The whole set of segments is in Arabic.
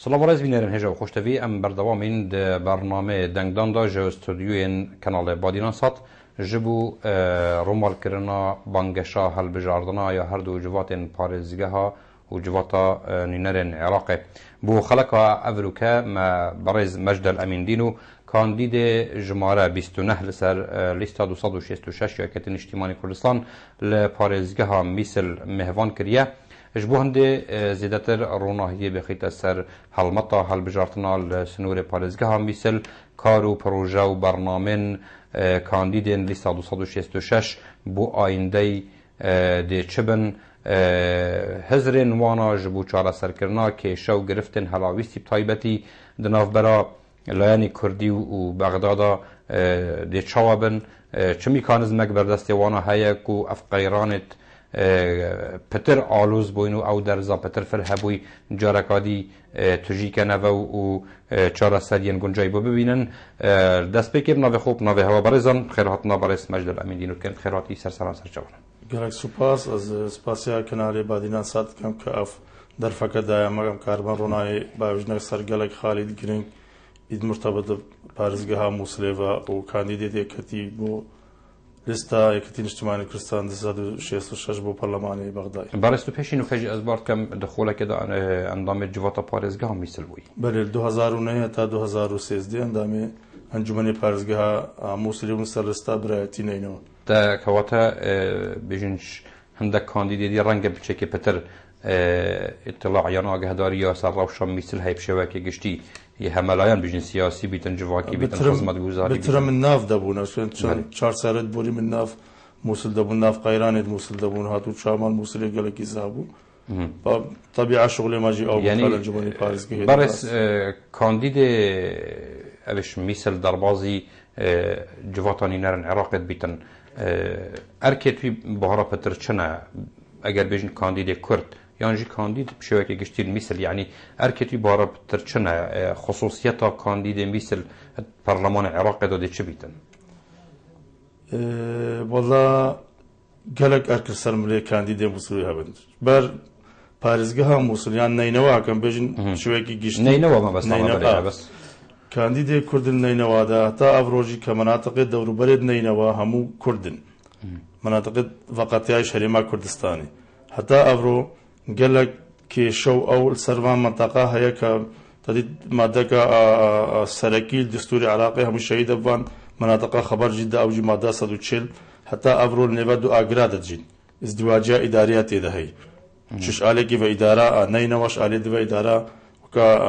سلام ورز بینرن هجا و خوشتوی ام بردوامین ده برنامه دنگدان دا جو استودیوین کانال بادینان سات جبو رومال کرنا بانگشا هل بجاردنا یا هر دو جواتین پارزگه ها و جواتا نینرن عراقه بو خلقا افروکا ما برز مجد الامین دینو کاندید جماره 29 لسر لیستا 266 یا کتن اجتماعی کردستان لپارزگه ها مثل مهوان کریه اجبو هنده زیادتر روناهیه بخیت سر حلمتا حل بجارتنا لسنور پارزگه ها مثل کارو پروژه و برنامه کاندیدین لیستا 266 بو آینده ده چبن هزرین وانا جبو چاره سرکرنا که شو گرفتن هلاویستی بطایبتی دناف برا لایانی کردی و بغدادا ده چوابن چه میکانزمک بردستی وانا هیا کو افقیرانت پتر آلوز بوینو او درزا پتر فرهبوی جارکادی تجیک نو و چاره سرین گنجای بو ببینن دست بکر ناوی خوب ناوی هوا برزان خیرات نابرس مجد الامین دینو کن خیراتی سر سلام سر جوان گرک سپاس از سپاسیا کناری بادینان سات کم که اف در فکر دایا مگم کاربان رونای باوجنک سر گلک خالد گرینگ اید مرتبط پارزگه ها موسله و کاندیدیت یکتی بو لستا یکتین اجتماعی کردستان 266 بو پارلمانی بغداد. برای پیشین و فجی از بارد کم دخوله که اندام جواتا پارزگه ها میسل بوی. بله 2009 تا 2013 اندام انجمن پارزگه ها موسلی و سر لستا برای تینینو. تا کواتا بیشنش هندک کاندیدی رنگ بچه که پتر اطلاعیان آگهداری یا سر روشان میسل های بشوه که گشتی یه هملایان بیشن سیاسی بیتن جواکی بیتن خدمت گذاری بترم من ناف دبون چون 4 سالت بوری من ناف موصل دبون ناف قیرانت موصل دبون هاتو شامان موصل گلکی زابو طبيعه شغل ماجي او يعني الجمهوريه بارزگه برس كانديد اوش مثل دربازي جواتاني نرن عراق بیتن اركت في بهارا پترچنا اگر بيجن كانديد كرد يعني كانديد بشوكه گشتين مثل يعني اركتي بهارا پترچنا خصوصيتا كانديد مثل برلمان عراق داده چه بیتن والله گلک اركر سرملي كانديد مسؤولي هبند بر پارزگه ها موسولیان نینوا کم بجن شوکی گشت نینوا ما بس نینوا بس کاندید کردن نینوا دا تا افروجی که مناطق دور برد نینوا همو کردن مناطق وقتیای شریما کردستانی حتی افرو گلک که شو اول سروان منطقه هیا که تدید ماده که سرکیل دستور عراقی همو شهید افوان مناطقه خبر جدا اوجی ماده 140 حتی افرو نوادو آگراد جین ازدواجه اداریات دهی شش آلگی و اداره نینواش آلید و اداره که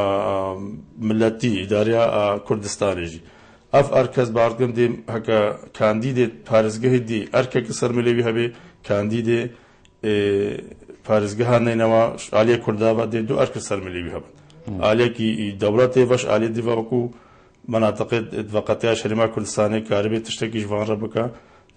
ملتی اداره کردستانی جی اف ارکز باردم دیم هک کاندید پارزگه دی ارکه سر ملیوی هبی کاندید پارزگه نینواش آلی کردابا دی دو ارکز سر ملیوی هب آلی کی دولت وش آلی دی وکو مناطق وقتیا شریما کردستانی کاربی تشتکی جوان ربکا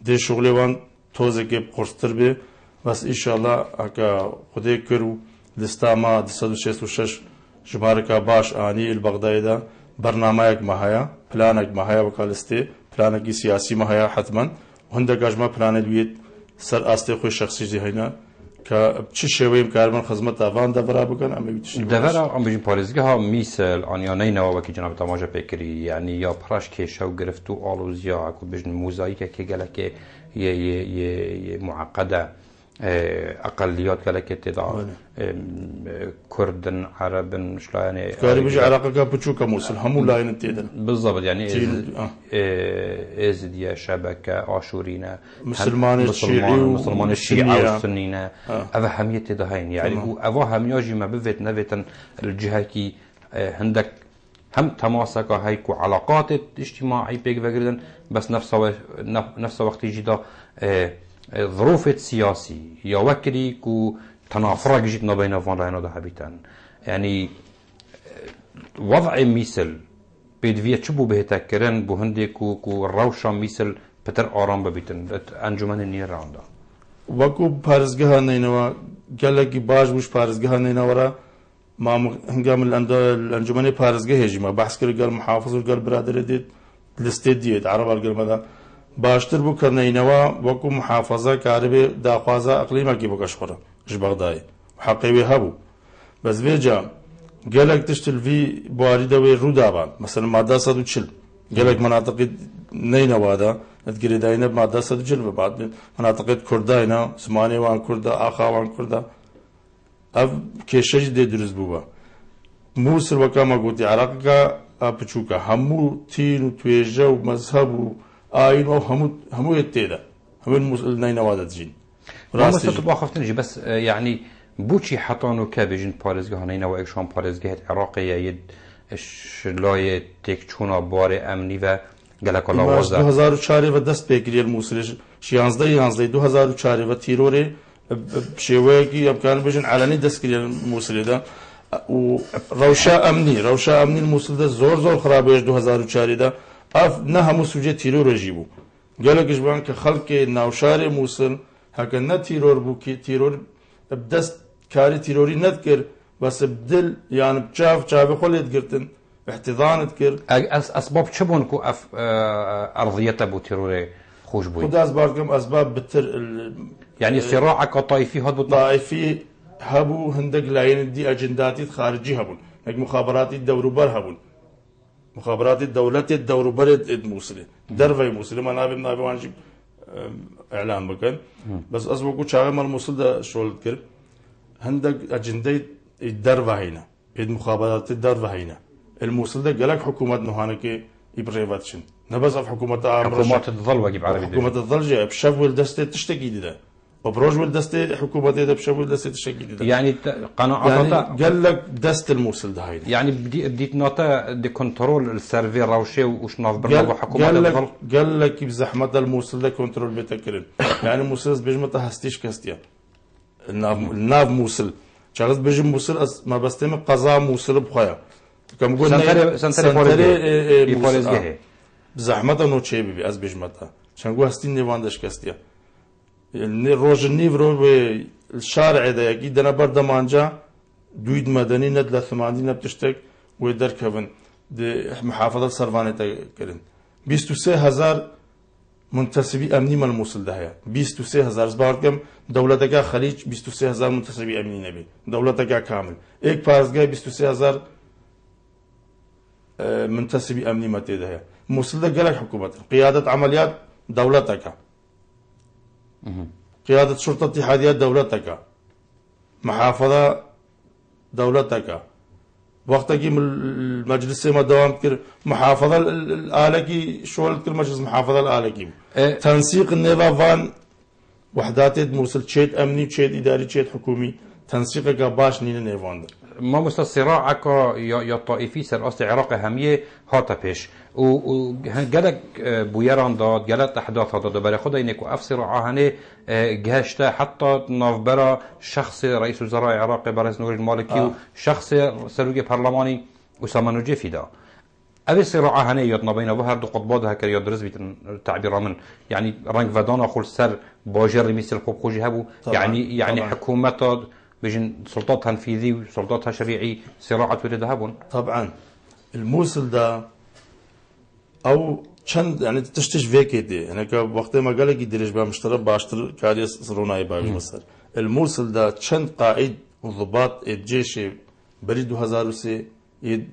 دی شغلی وان توزه که قرصتر به بس انشالله اگه خدای کرو لستا ما 266 جمارکا باش آنی البغدادی دا برنامه یک ماهیا پلان یک ماهیا وکالسته پلان کی سیاسی ماهیا حتما هندگاج ما پلان دوید سر آسته خوی شخصی جهینا که چه شویم کاربن خدمت آوان دورا بکن اما دورا ام بجن پارزگه ها میسل آنیانه نوا وکی جناب تماجا پیکری یعنی یا پراش که شو گرفتو آلوزیا اکو بجن موزاییک که گلکه یه معقده اقليات كالكتدا كردن عربن شلون كاري بيجي عراق كابتشوكا موصل همو لاين تيدن بالضبط يعني ازديا شبكه اشورينا مسلمان الشيعي والسنينا هذا هميته دهين يعني هو همياجي ما بفت نفتن الجهه كي عندك هم تماسك هيكو علاقات اجتماعي بيك وغيرن بس نفس وقت جدا ظروف سياسي يا وكري كو تنافر جيت ما بين فان لاين وده هبيتن يعني وضع مثل بيدفيا تشبو بهتكرن بو هندي كو روشا مثل بتر آرام ببيتن انجمن النير راندا وكو پارزگاه نينوا گلگي باج بوش پارزگاه نينورا ما هنگام الانجمن پارزگاه هجما بحث كر قال محافظ وقال برادر ديت لستديت عرب قال ماذا باشتر بو کرنینوا وکو محافظه کاربه داخوازه اقلیمه کی بکش خوره اش بغداد حقیقی هبو بس ویجا قالك تشتل في بواري دوي رودابان مثلا مادة 140 قالك مناطق نينوى هذا تقري داينا بمادة 140 بعد مناطق كرداينا سماني وان كردا آخا وان كردا اف كيشج دي درز بوبا موسر وكما قلت عراقك بچوكا همو تين وتويجا ومذهب وآين همو يتيدا همو نينوى هذا تجين راستی تو با خفتنجی بس يعني بوچی حتانو که بجن پارێزگاه نینەوە ئەکشان پارێزگەهێت عێراقیە یەد لایە تێکچوونە بوارێ ئەمنی و گەلەکە لاوازە 2004 و دەست پێگیری مووسڵێش 11 2004 و تیرۆرێ شێوەیەکی ئەمکان بژن علنی دەستکردن مووسڵێدا و ڕەوشە ئەمنی مووسڵدا زۆر خراپێش 2004دا ئەف نە هەموو سوجێ تیرۆرەژی بوو گەلێکیش بوان کە خەڵکێ ناوشارێ مووسڵ هەکە نە تیرۆر بوو کە تیرۆر بدەست كاري تيروري نذكر بس بدل يعني بشاف خليت قرتن احتضان تكر اسباب شبون كو ارضيته بو تيروري خوش بوي خد اسباب اسباب بتر يعني صراعك طائفي هاد طائفي هبو هندق لاين دي اجنداتي خارجي هبون مخابرات الدور بر هبون مخابرات الدولة الدور بر موصله درفي موصله ما نابي وانجي اعلان بكن بس اسبق شاغل مال موصل ده شغل تكر هندق أجندة الدربة هنا المخابرات الدربة هنا الموصل ده قالك حكومة نهانك يبريفاتشن نبز في حكومات الظل واجب عربي حكومة الظل جاء بشاف والدستة تشتكي ده وبروج والدستة حكومة ده بشاف والدستة تشتكي ده يعني قناعات يعني قال لك دست الموصل ده هنا يعني بديت نوتا دي كنترول السيرفي راوشي وش ناف برنامج حكومة الظل قال لك بزحمة الموصل ده كنترول بتكرن يعني الموصل بيجمع هستيش كاستيا الناف موصل شغلت بيجي موصل ما بستمع قضاء موصل بخيا كم قلنا سنتري بوليسجه بزحمة إنه شيء بيبي أز بيجمعها عشان قو هستين نيواندش كاستيا الروج النيفرو بالشارع ده أكيد أنا برضه مانجا دويد مدني ندل 80 بتشتك ويدر كفن ده محافظة سرفانة كرن 23000 منتسبي أمني من الموصل ده هي 23000 زباركم دولتك خليج 23000 منتسبي أمني نبي دولتك كامل إيك فارزجاي 23000 منتسبي أمني متى ده هي موصل ده قالك حكومة قيادة عمليات دولتك قيادة شرطة اتحاديات دولتك محافظة دولتك وقتك المجلس ما دوام كر محافظة الآلكي شغل كل مجلس محافظة الآلكي تنسيق النظام وحدات موصل تشيد أمني تشيد إداري تشيد حكومي تنسيقك باش نين نيفان ما مست صراعك يا طائفي سر أصل العراق همية هاتا بيش وجلك بويران داد جلك أحداث هذا دبر خدا إنك وقف صراع هني جهشته حتى نافبرا شخص رئيس وزراء العراق برز نور المالكي وشخص سروج برلماني أسامة نجيفي ده أبي صراع هني يطنا بين ظهر دو قطبات هكذا يدرس بالتعبير من يعني رنج فدان أخول سر باجر مثل خوجي هبو يعني طبعاً. حكومة بيجن سلطات تنفيذي وسلطات تشريعي صراعة ولد هبون طبعا الموصل ده او چند يعني تشتش فيكيتي هناك وقت ما قال لك يدرج بمشترى باشتر كاريس صروناي باوي مصر الموصل ده چند قائد وضباط الجيش بريد 2003 يد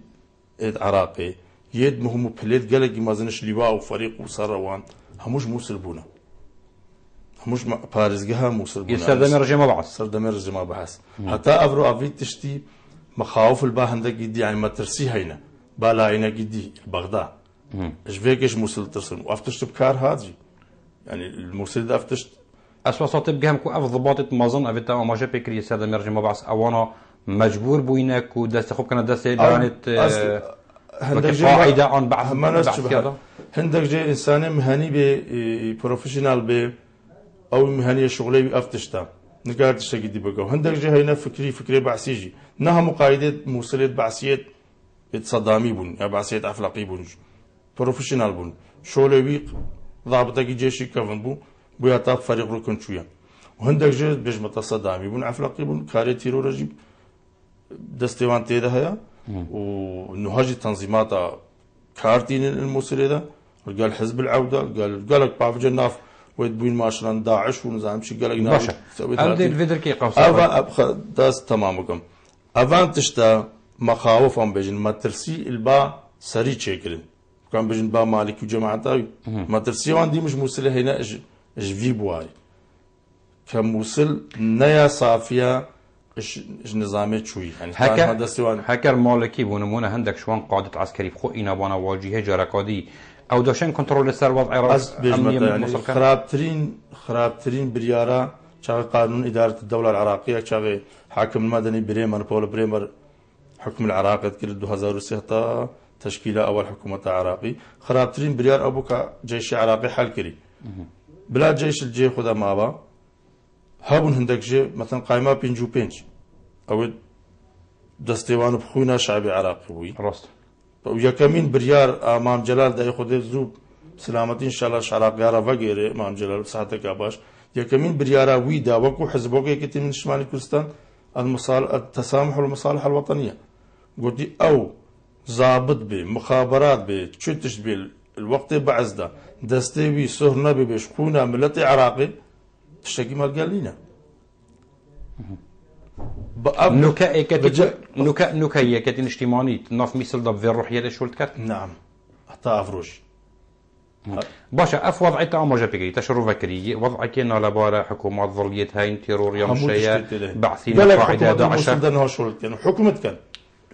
عراقي يد مهم بليد قال لك ما زنش لواء وفريق وصروان هموش موصل بونا مش بارزجها موصل بنا يسردم رجما بعث سردم رجما بحث حتى أفرو أفيد تشتي مخاوف الباهنده جدي يعني ما ترسي هينا بالاينا جدي بغداد ايش فيكش موصل ترسل وافتشت بكار هاجي يعني الموصل ده افتشت اسواسات بجهم كو ضباطت مازن افتا ما جا بكري سردم رجما بعث اوانا مجبور بوينك ودست خوب كان دست بانت هندك قاعده عن بعث هندك جاي انسان مهني ب بروفيشنال ب او مهنيه شغلي افتشتا نقارد الشيء دي بقى هندك جاي هنا فكري بعسيجي نها مقايدة موصلة بعسيات صدامي بون يا بعسيات افلاقي بون بروفيشنال بون شغلي ويق ضابطه جيشي كفن بو بياتا فريق ركن شويه وهندك جاي بيجمط صدامي بون افلاقي بون كاري تيرورجي دستيوان تيدا هيا ونهاجي تنظيمات كارتين الموصلة ده قال حزب العودة قال لك بافج الناف ويدبين ماشران داعش ونظام شي قال لك باشا أبدي الفيدر كي قوس داس تمامكم أفان تشتا مخاوف ام بيجن مترسي البا سري تشكرن كان بيجن با مالك وجماعه مترسي عندي مش موصله هنا اج في بواي كموصل نيا صافيه نظامي شوي يعني هكر مالكي بونمونه هندك شوان قاده عسكري بخو اينا بانا واجهه جركادي او داشن كنترول سر وضع يعني خرابترين بريارة شاغي قانون إدارة الدولة العراقية شاغي حاكم المدني بريمر بول بريمر حكم العراق تذكر 2006 تشكيلة أول حكومة عراقي خرابترين بريار أبوك جيش عراقي حال كري بلا جيش الجي خدا مابا هابون هندك جي مثلا قائمة بينجو بينج أو دستيوان بخونا شعبي عراقي وي راست ويكمين بريار امام جلال دا ياخذ زوب سلامتي ان شاء الله شعراق يارا فقيري امام جلال صحتك باش يكمين بريارا ويدا وكو حزبوك يكتي من شمال كردستان التسامح والمصالحه الوطنيه قلت او ضابط بي مخابرات بي تشتش بي الوقت بعزدا دستيوي سهرنا بي بشكونا ملتي عراقي تشتكي مال قال لنا نوكا يكتين اجتماعي ناف مثل ضب في الروحية لشولت كات نعم حتى أفروش باشا اف وضعي تاما جابيكي تشرو فكري وضعي كينا لبارا حكومات ظليت هاين تيرور يمشيا بعثين قاعدة داعش حكومة كان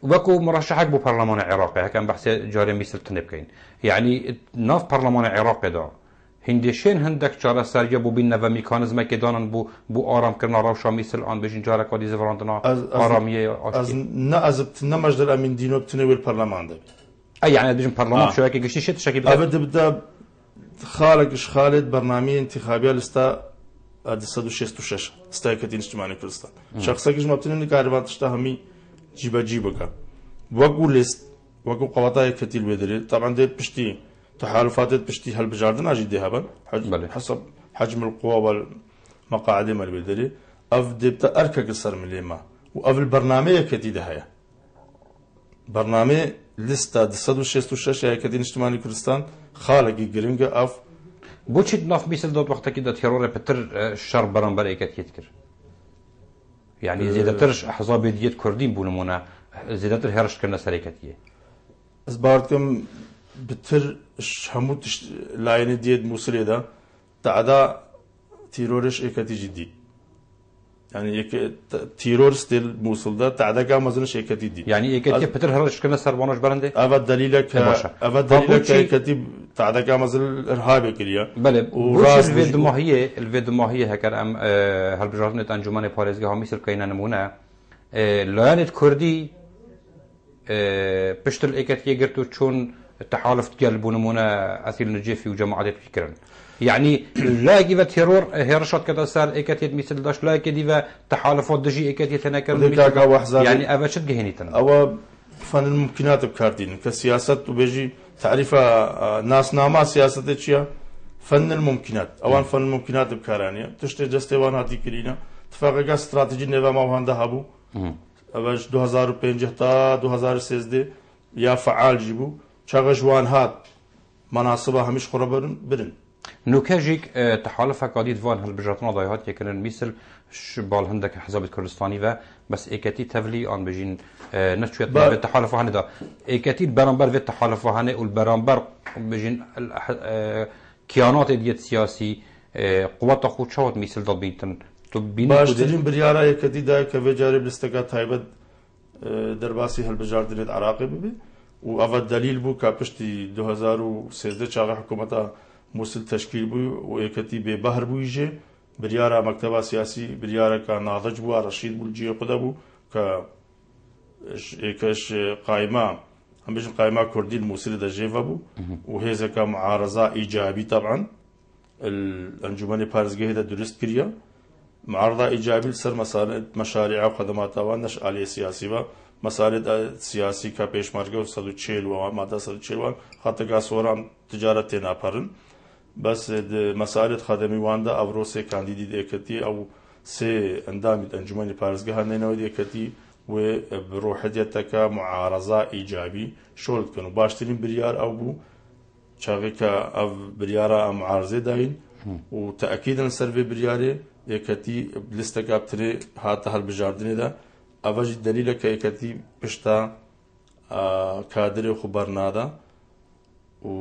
وكو مرشحك بو برلمان العراقي كان بحث جاري مثل تنبكين يعني ناف برلمان العراقي دا هندشين هندك جارا سريا بو بين نفا ميكانيزم که دانن بو آرام کردن روشا مثل آن بجین جارا کادی زفراندنا آرامیه از نه از نمجدر امین دینو بتنوي البرلمان ده اي يعني بجين برلمان شو هيك قشتي شت شكل بدأ خالق خالد برنامج انتخابي لستا 166 استاكتين اجتماعي كردستان شخصا كيش ما بتنين كاربات اشتهمي جيبا وقو ليست وقو قواطع كتير بدري طبعا ده بشتي تحالفات بشتي هالبجاردن اجي دهبا حسب حجم القوى والمقاعد مال بدري اف دبتا اركا قصر مليما واف البرنامج كتير هيا برنامج لستا 166 هيكتين اجتماعي كردستان خالقي جرينجا اف بوشيت ناف مثل دوت وقت كده تيرور بتر الشر برنبر ايكت يذكر يعني زيادترش احزاب ديت كردين بونمونا زيادتر هرش كنا سريكتيه اسبارتكم بتر هموت لاين ديت موصل ده تعدا تيرورش ايكتي جديد يعني تيرور ستيل موصل ده تعدا كان مازن ايكتي جديد يعني ايكتي بتر هرش كنا سربانوش برنده افاد دليلك ايكتي تعدا كان مازن ارهابي كريا بله وراس الفيد ما هي هكر ام هالبجارنت انجمن باريزگاه مثل كاين نمونه لاينت كردي بشتل ايكتي گرتو چون التحالف تقلبون منا اثيل نجيفي وجماعات فكرا يعني لا كيف تيرور هيرشات كذا صار ايكاتيت مثل داش لا كيف تحالفات دجي ايكاتيت هنا يعني ابشد جهنيتنا او فن الممكنات بكاردين كسياسه وبيجي تعريف ناس ناما سياسه تشيا فن الممكنات اوان فن الممكنات بكارانيا تشتي جستوان هاتي كلينا اتفاقا استراتيجي نيفا ما هاندا هابو اوش 2005 تا 2013 يا فعال جيبو شغجوان هات مناصبها همش خربرن برن نوكاجيك تحالف قاديد فان هالبجاتنا ضايهات يكن مثل شبال هندك حزب كردستاني و بس ايكاتي تفلي ان بجين نشويت بالتحالف هندا ايكاتي برامبر في التحالف هنا والبرامبر بجين كيانات ديت سياسي قوات خود شوت مثل ضد بيتن باشترين بريارا ايكاتي دا كفجاري بلستكا تايبد درباسي هالبجاردنت عراقي ببي وأفاد دليل بو كابشتي 2013 شاغ حكومة موصل تشكيل بو وإيكتي ببهر بو يجي بريارة مكتبة سياسي بريارة كناضج بو رشيد بو الجي قدا بو إيكش قائمة هم بيجن قائمة كردي الموصل دا جيفا بو وهذا كمعارضة إيجابي طبعا الأنجمن بارزجه دا درست كريا معارضة إيجابي لسر مشاريع وخدمات ونش آلية سياسي با مسائل سیاسی کا پیشمرگه و 140 و ماده 140 حتی که سوران تجارت ناپرن بس مسائل خدمی واندا اوروسه کاندیدی دکتی او سه اندام انجمن پارزگاه نه دکتی و بروحیتک معارضه ایجابی شول کنو باشترین بریار او بو چاغی که او بریارا معارضه داین و تاکیدا سر بریاره دکتی لستکابتری حتی هر بجاردنی دا ئەڤەژی دەلیلە کە یەکەتی پشتا کادرێ خو بەرنادا و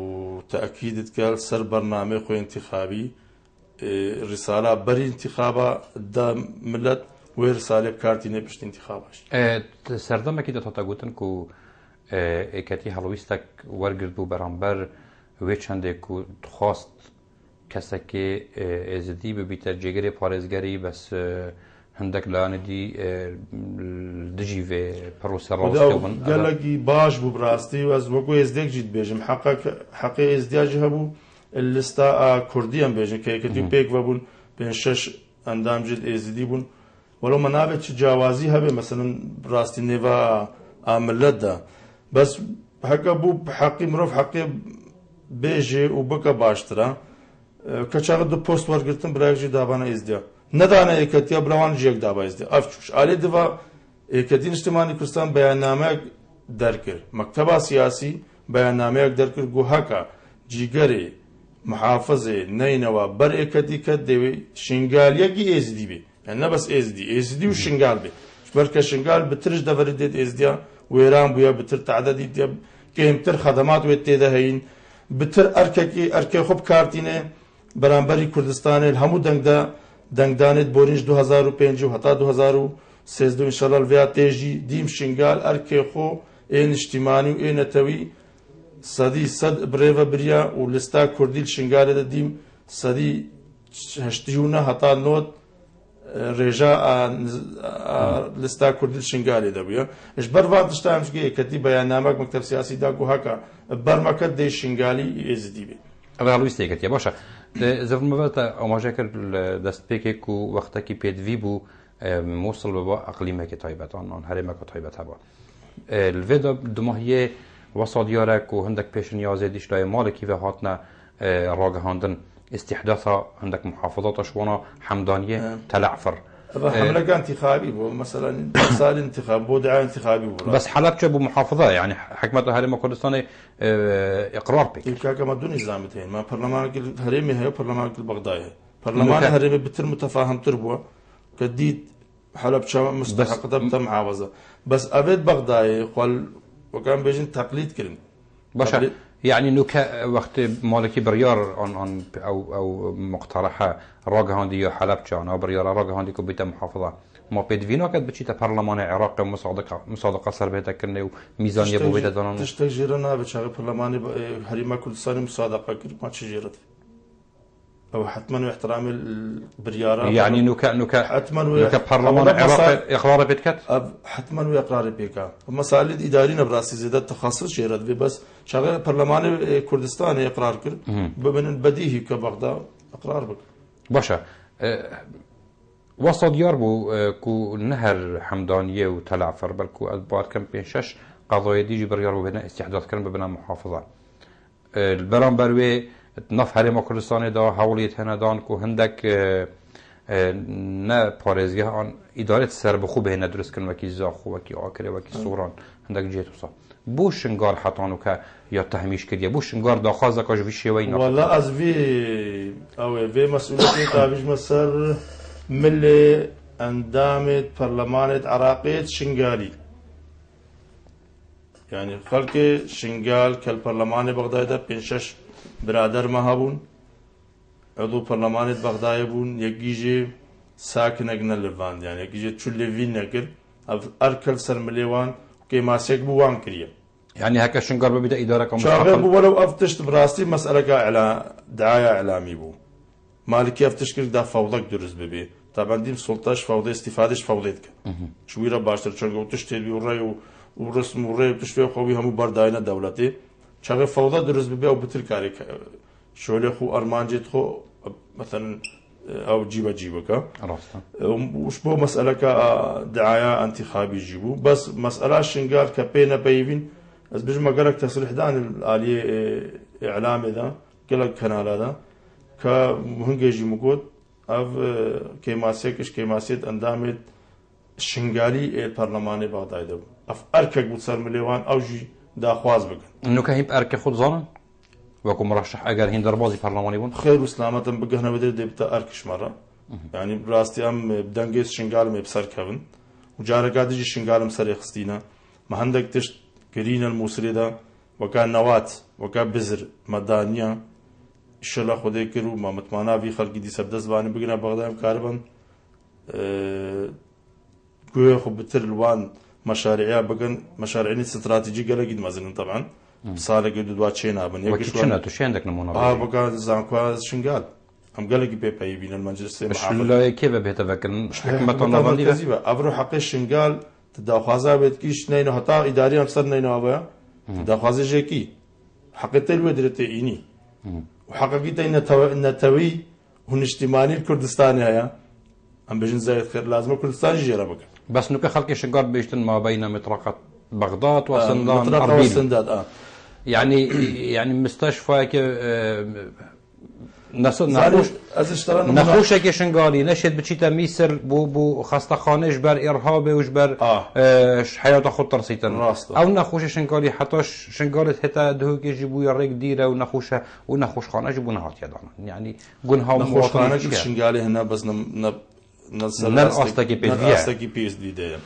تەئەکیدت کرد سەر بەرنامەی خۆی انتخابی ڕیسالە بەری انتخابە دا ملەت وێ ڕسالێ کارتی نێ پشت انتخاباش سەردەمێکی دەتاتە گوتن و ئێکەتی هەڵویستێک وەرگرت بوو بەرامبەر وێ چەندێک و خواست کەسێکی ئێزدی ببیتە جێگەری پارێزگەری بەس هەندێک لایەنێدی دژی vê پرۆسە ڕاستەوەن گەلێکی باش بوو بڕاستی و ئەس وەکو ئێزدێک جیت بێژم حەقی ئێزدیاجی هەبوو لستا کوردی ئەم بێژن کە یەکەتی پێک بەبوون 5-6 ئەندام جیت ئێزدی بوون وەڵۆ مە نابێت چ جیاوازی هەبێ مەسەلەن ڕاستی نێڤە ئاملەتدا بەس هەکە بوو حەقی مرۆڤ حەقی بێژێ و بکە باشترە کە چاغ دو پۆست وەرگرتن برایەکژی دابانە ئێزدیا نەدانە یەکەتیە بڵاوان ژێک دابا ئێزدیا ئەفچوش ئالێ دڤە یەکەتی نیشتیمانی کوردستان بەیاننامەیەک دەرکرد مەکتەبا سیاسی بەیاننامەیەک دەرکرد گو هەکە جیگەرێ محافظێ نەینەوە بەر یەکەتی کە دەوێ شنگالیەکی ئێزدی بێ نە بەس ئێزدی و شنگال بێ بەرکە شنگال بترش دەڤەری دێت ئێزدیا وێران بووە بتر تعدەدی کێمتر خەدەمات وێت تێدە هەین بتر ئەرکێ خۆ بکارتینێ بەرامبەری کوردستانێ هەموو دەنگدانێت بۆرینش 2005 و هەتا 2013 ئینشەڵا لڤیا تێژی دیم شنگال ئەرکێ خۆ ئێ نیشتیمانی و ئێ نەتەوی سەدی سەد برێڤە بریا و لستا کوردی شنگالێدە دیم سەدی هەشتیونە هەتا نۆت ڕێژا لستا کوردی شنگالێ دەبووە ئش بەروان تشتامشگە یەکەتی بەیاننامەک مەکتەب سیاسی داگو هەکە بەرمەکە دەی شنگالی ئێزدی بێ هەڵویستێکەتە باشە زەڤمەوەتە ئەماژە کرد دەستپێکێک و وەختێکی پێدوی بوو مووسڵ بەبە ئەقلیمێکی تایبەتان هەرێمەکە تایبەت هەبە لڤێدا دماهیە وەسا دیارێک و هەندێک پێشنیازێ دیشلای مالێکی بە هاتنە ڕاگەهاندن استحداثا هەندێک محافظاتە شوانە حەمدانیە تەلەعفر حملەکە انتخابی بوو مەسەلەن سال انتخاب بۆ دعای انتخابی بوو بەس حەلەبچە بوو محافظە یعنی حکومەتە هەرێمە کوردستانی ئیقرار پێ کاکەمە دوو نیزامت هەیە ما پەرلەمانێکی هەرێمی هەیە پەرلەمانێکی بەغدای هەیە پەرلەمانی هەرێمی بتر متەفاهەمتر بووە کە دیت حەلەبچە مستحقەتە بتە محافظە بەس ئەبێت بەغدای خۆل وەکان بێژن تەقلید کردن باشە يعني نوكا وقت مالكي بريار او مقترحه راغهاندي يا حلب كان او بريار راغهاندي كبيتا محافظه ما بيدفينو كد بتشيتا برلمان العراق مصادقه سربيتا كنه ميزانيه بو بيتا دونن تشتجيرنا بتشغل برلمان هريما كردستان مصادقه كد ما تشجيرت او حتما واحترام البريارة يعني نوكا حتما برلمان العراق اقرار بيتكت حتما واقرار بيكا مسائل اداريين براسي زياده تخصص جيرت بس شغل برلمان كردستان اقرار كرد بمن بديهي كبغداد اقرار بك باشا وسط ديار بو كو نهر حمدانيه وتلعفر بالكو ادبار كم بين شش قضايا ديجي بريار وبناء استحداث كان ببناء محافظه البرام بروي نف هەرێمە کوردستانێدا هەوڵیت هەنەدان و هەندێک نە پارێزگەهان ئیدارەت سەربەخوو بهێنە دروستکردنەوەکی زاخۆوەکی ئاکرێوەکی سووران هەندێک جێتوسا بۆ شنگار حەتان و کە یا تەهمیش کردیە بۆ شنگار داخوازەکەش وی شێوەی والله ئەس vê مەسئولەتێ دابژمە سەر ملێ ئەندامێت پەرلەمانێت عراقێت شنگالی يعني خەڵکێ شنگال کە پەرلەمانی بەغدایدا 5-6 برادر ما هبون عضو برلمانت بغداد بون یکیجی ساکنگ نلواند یعنی یکیجی چول لوین نکرد ارکل سر ملیوان که ماسک بوان کریه يعني هكا شنقار ببدا اداره شاغل بو ولو افتشت براسي مساله دعايه اعلامي بو مالكي افتش كرد دا فوضك درز ببي طبعا ديم سلطاش فوضى استفادهش فوضيتك شويره باشتر چون گوتش تي ورای و رسم ورای تشوي خوي همو برداينه دولتي شغل فوضى درز ببي او بتر كاري شولي خو ارمانجيت خو مثلا او جيبك وش بو مساله دعايه انتخابي يجيبوا بس مساله شنقال كبينا بيفين از بيجي مقالك تصريح دان الاليه اعلامي ذا كل القناه هذا كهنجي مقود اف كيماسيت اندامت شنقالي البرلماني بغداد اف اركك بتصير مليوان او جي دا خواز بكن انه كهيب اركي خود ظنن وكم مرشح اگر هين دربازي برلماني بون خير وسلامه بقهنا بدر دبتا اركش مره يعني براستي ام بدنجيس شنقال مي بسر كفن وجارەکە دژی شنگالم سەرێ خستینە مە هەندێک تشت گرینە مووسێدا وەکە نەوات وەکە بزر مەدانیە ئیشەڵا خودەی کرد و مامەتماناوی خەڵکی دیسە دەستبانی بگرە بەغدایم کاربن گوێ خو بتر وان مەشارعیا بگەن مەشارعینی استراتیجی گەلێکی مەزنن طبعا ساڵێکی دوو چێ نابن یەکیشە تووشێندێک نمونە بەکە زانکوا شنگال ئەم گەلێکی پێپایی بینن مەجلسێ کێ بەبێتە بەکردن حکومەتەوەندی ئەبرۆ حەقی شنگال داخوازا بێت کیش نینە هەتا ئیداری ئەم سەر نینەوە داخوازێژێکی حەقیتە لێ درێتێ ئینی وحەقەقی تەی نەتەوەی و نیشتیمانی کوردستانی هەیە ئەم بژن زایت خێر لازمە کوردستانی ژێرە بکەن بەس نوکە خەڵکی شنگال بێشتن ما بەینە مطرقەت بەغداد و سندان يعني مستشفى نەخۆشێکی شنگالی نەشێت بچیتە میسر بۆ خەستەخانەش بەر ئێرهابێ وش بەر حیاتە خۆ ترسیتن ئەو نەخۆشی شنگالی حتاش شنگالت هێتا دهۆکێژی بووە ڕێک دیرە و نەخۆشە و نەخۆشخانەش بوو نەهاتیەدان یعنی گونها نەخۆشخانەی شنگالی هەنا بەس ئاستێکی پێویستی دەیە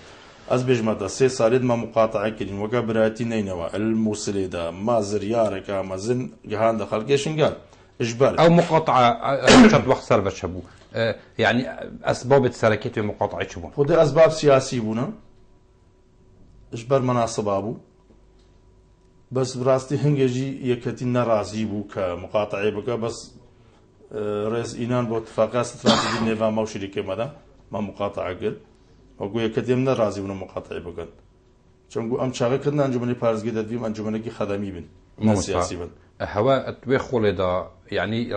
ئەس بێژمەتە سێ ساڵێت مە مقاتعە کردین وەکە برایەتی نینەوە المووسلێدا مازر یارێکە مەزن گەهاندە خەڵکی شنگال إجباري أو مقاطعة شرط وقت سربة شبو يعني أسباب السركيت ومقاطعة شبو خذ أسباب سياسية بونا إجبار مناصب أبو بس براستي هنجي يكتي نرازي بو كمقاطعة بك بس رئيس إينان بو اتفاقات استراتيجية نيفا ما وشركة ماذا ما مقاطعة قل وقو يكتي من نرازي بونا مقاطعة بك چونگو أم شاغل كدنا أنجمني بارزجي دادويم أنجمني خدمي بن ما سياسي بن هوا تويخول دا يعني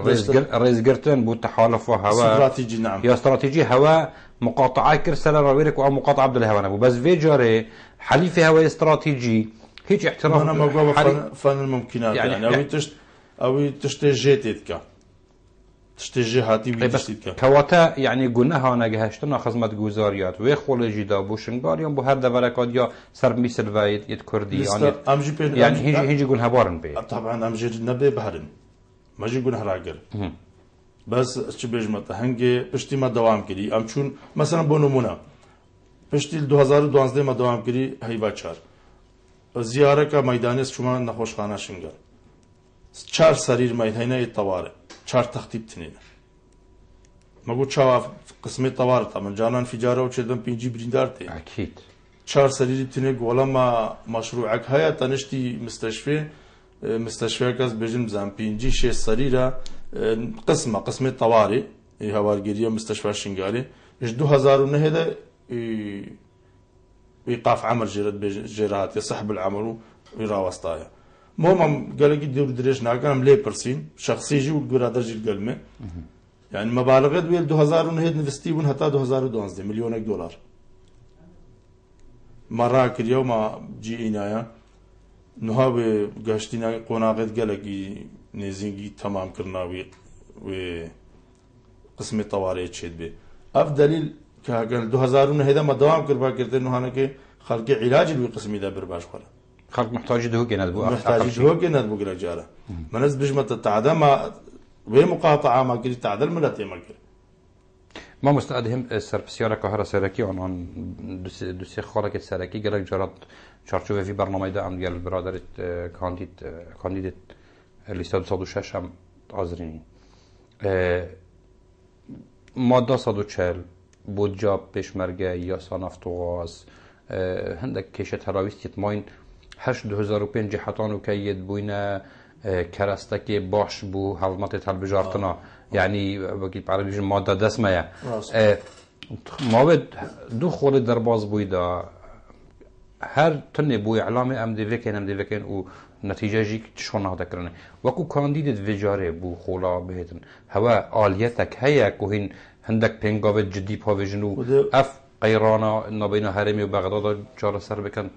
رئيس قرتن بو تحالف وهوا استراتيجي نعم يا استراتيجي هوا مقاطعة كرسالة رويرك أو مقاطعة عبد الهوان أبو بس في جاري حليف هوا استراتيجي هيك احتراف أنا ما فن الممكنات يعني أو تشتجيتك تشتجي هاتي بيشتك كواتا يعني قلناها أنا جهشتنا خدمة جوزاريات ويخول جدا بوشنغاريوم بهر دفركات يا سر مثل وايد يتكردي يعني هيجي يقول هبارن بيه طبعا أمجي نبي بهرن ما جي يقول هراجر بس شو بيجمت هنجي بشتي ما دوام كري أم شون مثلا بونمونا بشتي 2012 ما دوام كري هاي باشار زيارة كميدانيس شما نخوش خانة شنغر 4 سرير ميدانية الطوارئ 4 تخطيب تنين ما قلت شواف قسمة طوارئ طبعا جانان في جارة وشدن بيجي بريندارتي أكيد 4 سرير تنين ولا ما مشروعك هيا تنشتي مستشفى كاس بيجم زام بيجي 6 سريرة قسمة طوارئ هوارجيرية مستشفى شنغالي إيش 2009 هذا إيقاف عمل جرات يسحب العمل ويراوسطايا مهم قال لك دور دريش ناقام ليه برسين شخصي جي وقرا درجة القلمة يعني مبالغات ويل 2009 نفستيبون حتى 2012 مليون دولار مراك اليوم جي إنايا نهاوي قاشتنا قناقات قال لك نزينجي تمام كرنا و قسم الطوارئ تشد به أفضل كقال 2009 ما دوام كربا كرتين نهانا كي خلق علاج القسم ده برباش خلا خلق محتاج ده جند بو محتاج هو جند بو رجاله منز بجمة التعدى ما بمقاطعة ما قلت تعدل ملتي ما قلت ما مستعدهم السربسيارة كهرة سركي عن دوسي خارج السركي قالك جرات شارشوفه في برنامج ده عم قال برادرت كانديدت الاستاد صادو شاشم عذريني ماده صادو چل بود جاب پشمرگه یا سانفتوغاز هندك كيشت هراويست يتماين 2005 حتان وكيد بوينا كرستكي باش بو هلمات تلبجارتنا يعني بقيت بعربي ماده دسمه ما بد دو خول درباز بويدا هر تنه بو اعلام ام دي وكن و نتيجه جيك شلون هذا كرنه وكو كانديديت فيجاري بو خولا بهتن هوا اليتك هيا كوهن هندك بينغاوت جدي بافيجنو اف قيرانا إن بين هرمي وبغداد جار سر بكن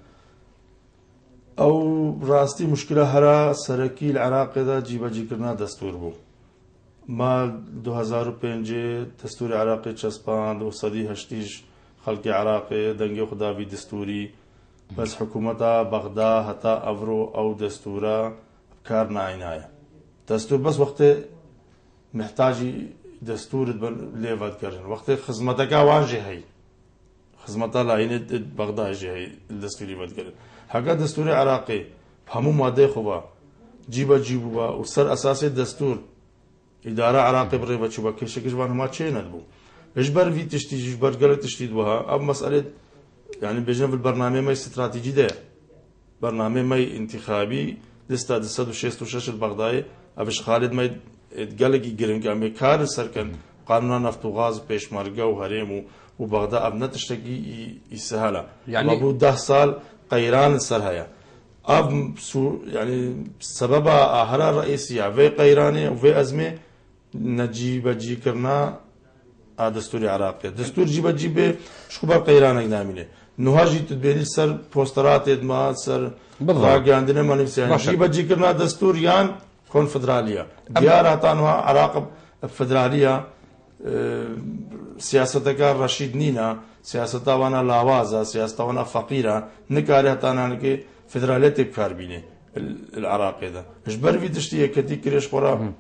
او راستي مشكله هرا سركي العراق دا جيبا جيكرنا دستور بو ما 2005 دستور عراقي چسپاند و صدي هشتيش خلق عراقي دنگي خداوي دستوري بس حكومتا بغداد حتى افرو او دستورا كارنا عناية دستور بس وقت محتاج دستور ليفات كرن وقت خدمتك وانجي هي خزمەتا لاینێت بەغداژی دەستوری بەدگرن هەگە دەستوری عراقی هەموو مادەی خوبە جیبە جیبووە و سەر ئەساسی دەستور ئیدارە عراقی بڕێ بەچوو بە کێشەکەشبان هەما چێنەت بوو هژبەروی تشتیژ بەرگەلە تشتید وها ئەم مەسئلێت يعني بيجنا في البرنامج ماي استراتيجي ده برنامج ماي انتخابي لستا 266 البغدادي ابش خالد ماي تقلقي جرين قام كار سركن قانون نفط وغاز بيشمرقه وهريم وبغداد ابنا تشتكي يسهله يعني ابو 10 سال قيران السرهيا اب يعني سببها اهرا الرئيسيه في قيراني وفي ازمه نجيب جي كرنا دستور عراقي دستور جيب شخبر قيرانك نامله نهاجي تدبيري سر بوسترات ادما سر بالضبط عندنا ما نفسي جيب جي كرنا دستور يان كونفدراليه ديار عطانها عراق فدراليه سياستك رشيد نينا سياستا وانا لاوازا سياستا وانا فقيره نكاري عطانا كي فدراليه بكار بيني العراقي ده اجبر في تشتيه كتي كريش قرا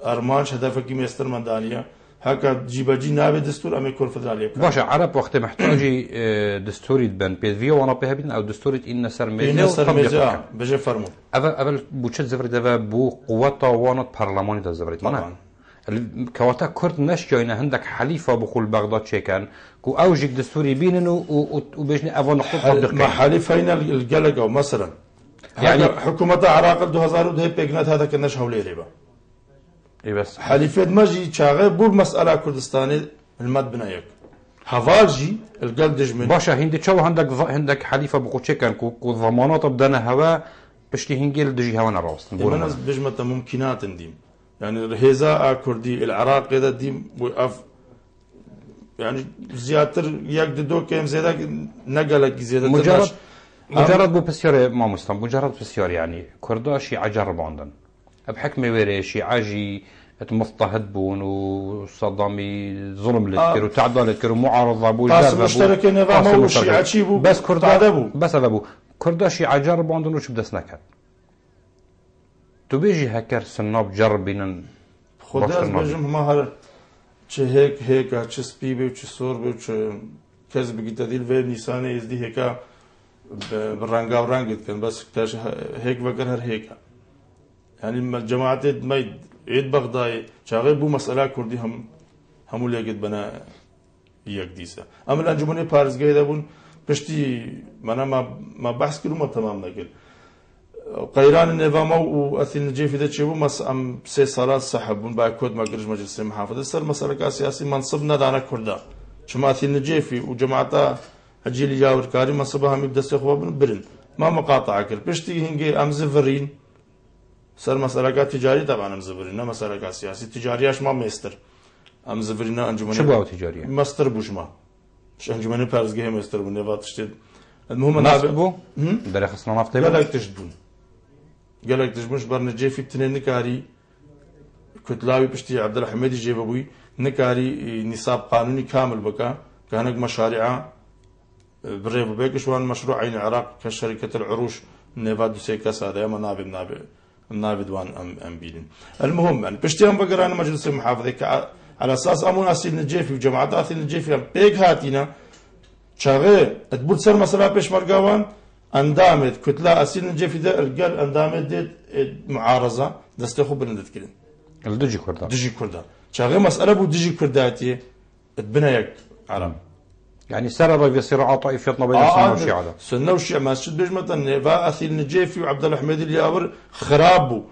ارمانش هدفك مستر مندانيه هكا جيباجي نابي دستور امي كونفدراليه باشا عرب وقت محتاجي دستوري تبان بيدفيو وانا بهبين او دستوري ان سرميزه بجي فرمو اول بوچت زفر دبا بو قوتا وانت برلماني دا زفرت طبعا كواتا كرد نش جاينا عندك حليفه بقول بغداد شيكان كو اوجك دستوري بينن وبيجني افون نقطه تطبيق ما حليفين القلق مثلا يعني حكومه العراق 2002 بيجنات هذا كناش حولي ريبه اي بس حليفه ماجي شاغي بو مساله كردستاني المد بنايك هفالجي القلب دجمن باشا هندي شو عندك حليفه بقول شيكان كو ضمانات بدنا هوا بشتي هنجيل دجي هوا نراس انا بجمه ممكنات نديم يعني الهزاء كردي العراق هذا ديم وقف يعني زيادة يقدر دو كم زيادة نقلك زيادة مجرد بو بسيارة ما مستم مجرد بسيارة يعني كردا شيعة جرب عندن بحكمة ويري شيعاجي مضطهد بون وصدامي ظلم لتكر وتعدى لتكر ومعارضة بو قاسم مشترك نظام وشيعة شيبو بس كردا بس هذا بو كردا شيعة جرب عندن وش بدس نكد تو بيجي هكر سناب جربين خداز بجم مهر چه هيك چه سبي بي چه سور بي چه كذب بقيتديل في نيسان يزدي هيك بالرنقا ورنقت كان بس كتاش هيك بقر هر هيك يعني الجماعات ما عيد بغداد شاغل بو مسألة كردي هم اللي قد بنا يقديسة أما الأنجمني بارز جاي بون بشتي ما بحث كلو ما تمام نقل قيران النظام وأثين الجيفي ده شيء مس أم سي صارات سحبون باكود ما قرج مجلس المحافظة صار مسألة سياسي منصبنا دانا كردا شما أثين الجيفي وجماعته أجيل جاور كاري منصبها هم يبدأ سيخوابن برن ما مقاطعة كل بشتي هنجي أم زفرين صار مسألة تجاري طبعا أم زفرين مسألة سياسي تجارياش ما مستر أم زفرين أنجمني شو تجارية مستر بوشما مش أنجمني بارز جه مستر بنيفات تشتد المهم ناسبو بري خصنا نفطي قالك تشدون قالك تجمش برنجي في بتنين نكاري كتلاوي بشتي عبد الحميد الجيبوي نكاري نصاب قانوني كامل بكا كانك مشاريع بريف بيكشوان مشروع عين العراق كشركة العروش نيفادو سيكاس هذا منابد دوان ام بيدن المهم يعني بشتي هم بقران مجلس المحافظة على اساس امون اسيل نجيفي وجماعات اسيل نجيفي بيك هاتينا شاغي تبول سر مسألة بيش مرقاوان اندامت كتلة اسيل نجيفي ده رجال اندامت ديت معارضة دستخو بندت كلن الدجي كردا دجي كردا شاغي مسألة بو دجي كرداتي تبنايك عرب يعني سرب في صراع طائفيتنا بين السنة والشيعة سنة والشيعة ما شد بجمة نيفا اثيل نجيفي وعبد الحميد الياور خرابو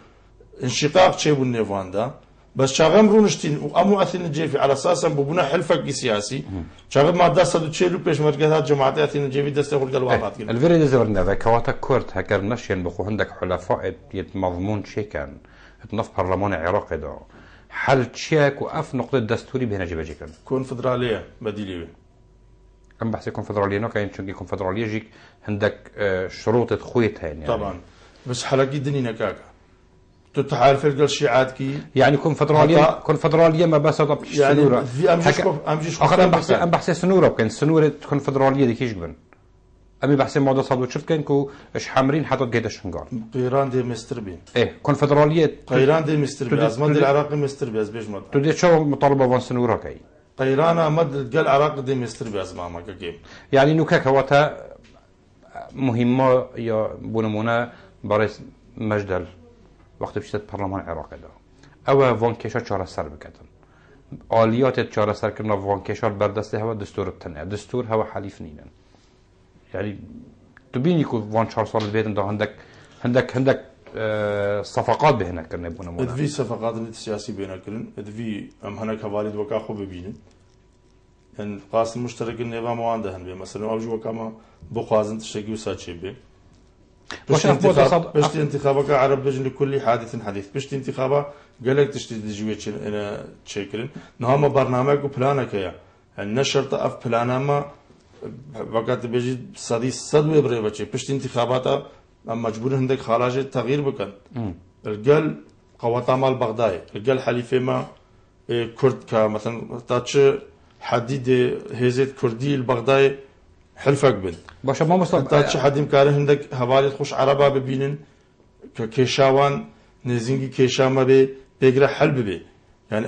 انشقاق شيبو النيفان ده بس شاغم رونشتين وامو اثيل نجيفي على اساسا ببنا حلفك سياسي شاغم ما دست تشيلو بيش مركزات جماعات اثيل نجيفي دست يقول قلوات الفيري دزورنا ذا كواتا كورت هكر نشين بخو عندك حلفاء مضمون شيكان نف برلمان عراقي ده حل تشيك واف نقطة دستوري بهنا جيبا كان كونفدرالية بديلية أم بحث كونفدرالية نو كاين شنقي كونفدرالية جيك عندك شروط تخويتها يعني طبعا بس حلقي دنيا كاكا تتعرف الشيعات كي يعني كونفدرالية ما بس طب يعني سنورة في امجيش ام بحث سنورة كان سنورة كونفدرالية دي كيش جبن امي بحث موضوع صادو شفت كان كو اش حامرين حتى جيت الشنقار قيران دي مستربين ايه كونفدرالية قيران دي مستربين ازمان دي العراقي مستربين از بيش مد تدي شو مطالبة وان سنورة كاي قەیرانە ئەمەد گەل عراق دەمێستر بێ زمامەکە گەیم يعني نوكا كواتا مهمة يا بونمونا برئيس مجدل وقت بشتت برلمان العراقي ده او وانكشا چارە سەر بکەن آليات چارە سەر كرنا وانكشا بردسته هوا دستور التنع دستور هوا حليف نينن يعني تبيني كو وان 4 سال بيتن ده هندك صفقات بهنا كرنا بونمونا ادفي صفقات السياسي بينا كلن ادفي ام هناك والد وكا خو ببينن يعني قاسم مشترك النظام وعنده هن مثلا او جو كما بخوازن تشتكي وساتشي بي بشتي انتخابك عرب بجن لكل حادث حديث بشتي انتخابا قالك تشتي دجويتش انا تشكرن نهما برنامج وبلانك يا النشرت اف بلانما وقت بيجي صدي صدوي بري بچي بشتي انتخابات مجبور هندك خراج تغيير بكن القل قوات مال بغداد القل حليفه ما كرد مثلا تاتش حديد هيزت كردي البغداد حلفك بن باشا ما مصطفى تاتش حديم كاره هندك هوالي خوش عربا ببينن كيشاوان نزينجي كيشاما بي بيقرا حل بي يعني